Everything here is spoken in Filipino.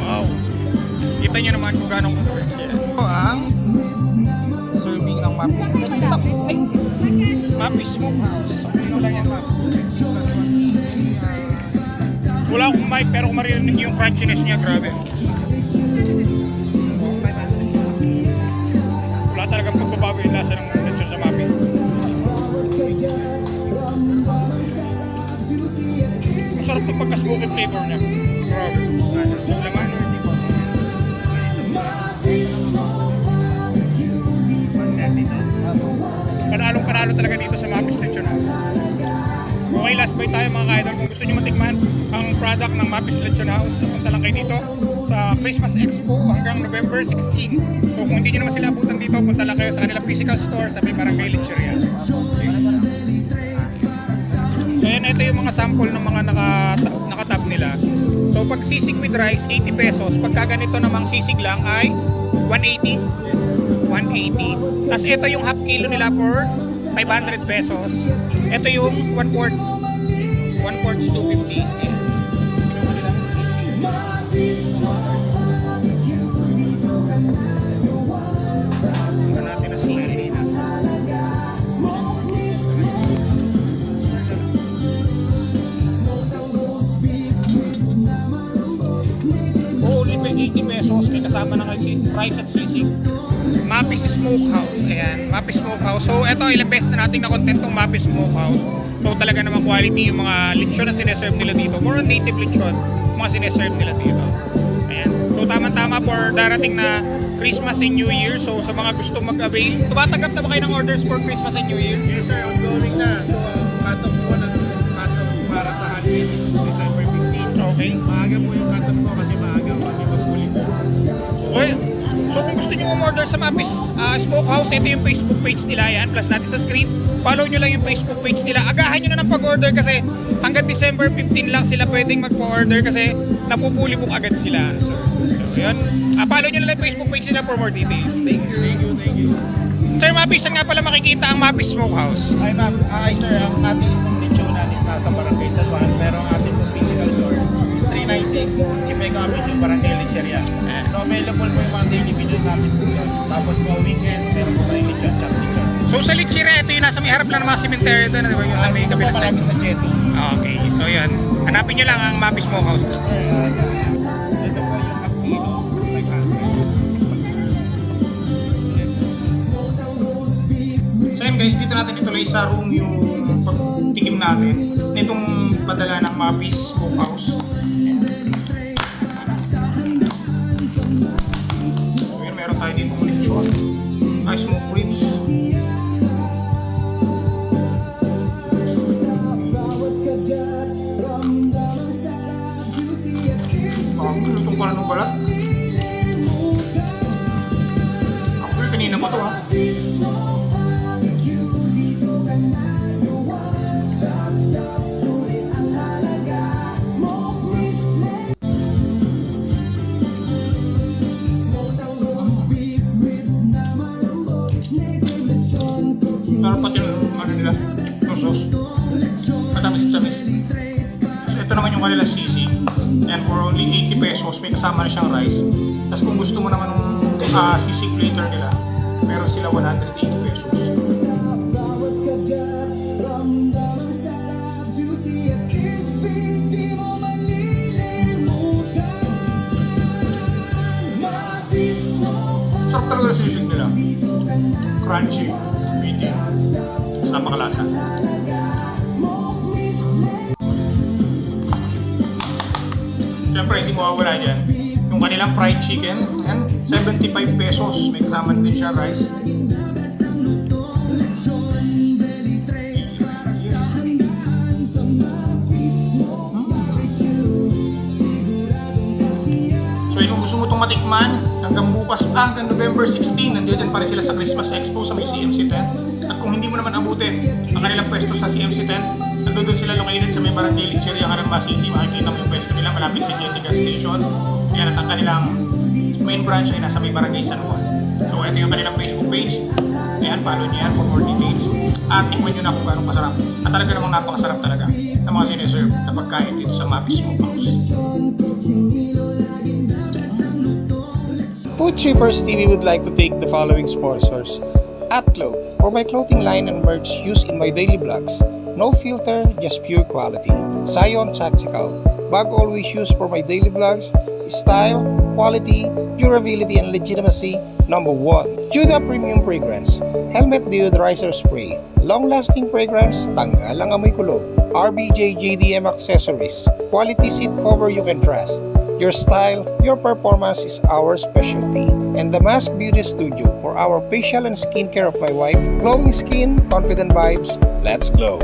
Wow. Kita nyo naman kung gano'ng conference yan. Ito ang serving ng Mapis. Ay! Mapis Smokehouse. Ito lang yan, ma'am. Wala akong mic pero kung maririnig yung crunchiness niya, grabe. Wala talagang pagbabago yung lasa ng lechon sa Mapis. Masarap itong pagka-smoky flavor niya. Grabe. So, laman. Panalong-panalo talaga dito sa Mapis Lechon House. Okay, last bite tayo mga ka-idol. Kung gusto nyo matikman ang product ng Mapis Lechon House, punta lang kayo dito sa Christmas Expo hanggang November 16. So kung hindi nyo naman sila abutan dito, punta lang kayo sa kanilang physical store sa may Barangay Lecheria. Ayan, ito yung mga sample ng mga nakatab nila. So pag sisig with rice, 80 pesos. Pagka ganito namang sisig lang ay 180. 180. Tapos ito yung half kilo nila for 500 pesos. Ito yung 1/4. 1/4 is 250. Ayan. Natin na sili. Only by 80 pesos. May kasama na kayo rice at sisig. Mapis Smokehouse. Ayan, Mapis Smokehouse. So, ito, ilang beses na natin na-content tong Mapis Smokehouse. So, talaga naman quality yung mga lechon na sineserve nila dito. More on native lechon, mga sineserve nila dito. Ayan. So, tama-tama for darating na Christmas and New Year. So, sa mga gusto mag-avail, tumatanggap na ba kayo ng orders for Christmas and New Year? Yes sir, ongoing na. So, cut-off po ng cut-off para sa holidays is December 15. Okay. Maaga po yung cut-off ko kasi maaga po kasi magpulit po. Okay. So kung gusto nyo umorder sa Mapis Smokehouse, ito yung Facebook page nila yan. Plus natin sa screen, follow nyo lang yung Facebook page nila. Agahan nyo na ng pag-order kasi hanggang December 15 lang sila pwedeng magpa-order kasi napupuli book agad sila. So yun. Follow nyo lang yung Facebook page nila for more details. Thank you. Thank you. Sir Mapis, saan nga pala makikita ang Mapis Smokehouse? Hi ma'am, sir, ang ating isang lechonan is nasa Barangay San Juan, pero ang ating physical store is 396 Chimeco Avenue, Barangay Lecheria. So available po yung mga daily video namin po doon. Tapos mga weekends, meron po tayong lechon, chop lechon. So sa Lecheria, ito yung nasa may harap lang ng mga cemetery doon, di ba? Yung sa may Ito po kabilang side. malapit sa Jetty. Okay, so yan. Hanapin nyo lang ang Mapis Smokehouse doon. Ito po yung half kilo, 500. So yun guys, dito natin ituloy sa room yung pagtikim natin nitong padala ng Mapis Smokehouse. So yun, meron tayo dito ng lechon, ay smoked ribs. Lutong pa rin ng balat. Actually, kanina pa to ha. Sarap pati yung ano nila, yung sauce. Matamis-tamis. So ito naman yung kanila sisig. And for only 80 pesos, may kasama na siyang rice. Tapos kung gusto mo naman ng sisig platter nila, meron sila 180 pesos. Sarap talaga yung sisig nila. Crunchy, meaty, tapos napakalasa. Siyempre, hindi mawawala dyan yung kanilang fried chicken. Ayan, 75 pesos. May kasama din siya rice. Yes. So yun, kung gusto mo itong matikman, hanggang bukas, hanggang November 16, nandiyan pa rin sila sa Christmas Expo sa may CMC 10. At kung hindi mo naman abutin ang kanilang pwesto sa CMC 10, nandun sila located sa may Barangay Lecheria, Caramba City. Makikita mo yung pwesto nila malapit sa Jetty Gas Station. Ayan, at ang kanilang main branch ay nasa may Barangay San Juan. So ito yung kanilang Facebook page. Ayan, follow niyo yan for more details. At tikman nyo na kung gano'ng kasarap. At talaga namang napakasarap talaga ng mga sineserve na pagkain dito sa Mapis Smokehouse. Chippers TV would like to thank the following sponsors. Atlo, for my clothing line and merch used in my daily vlogs. No filter, just pure quality. Scion Tactical, bag always used for my daily vlogs. Style, quality, durability, and legitimacy, number 1. Judah Premium Fragrance, Helmet Deodorizer Spray. Long-lasting fragrance, tanggal ang amoy kulog. RBJ JDM Accessories, quality seat cover you can trust. Your style, your performance is our specialty. And the Mask Beauty Studio for our facial and skincare of my wife. Glowing skin, confident vibes, let's glow.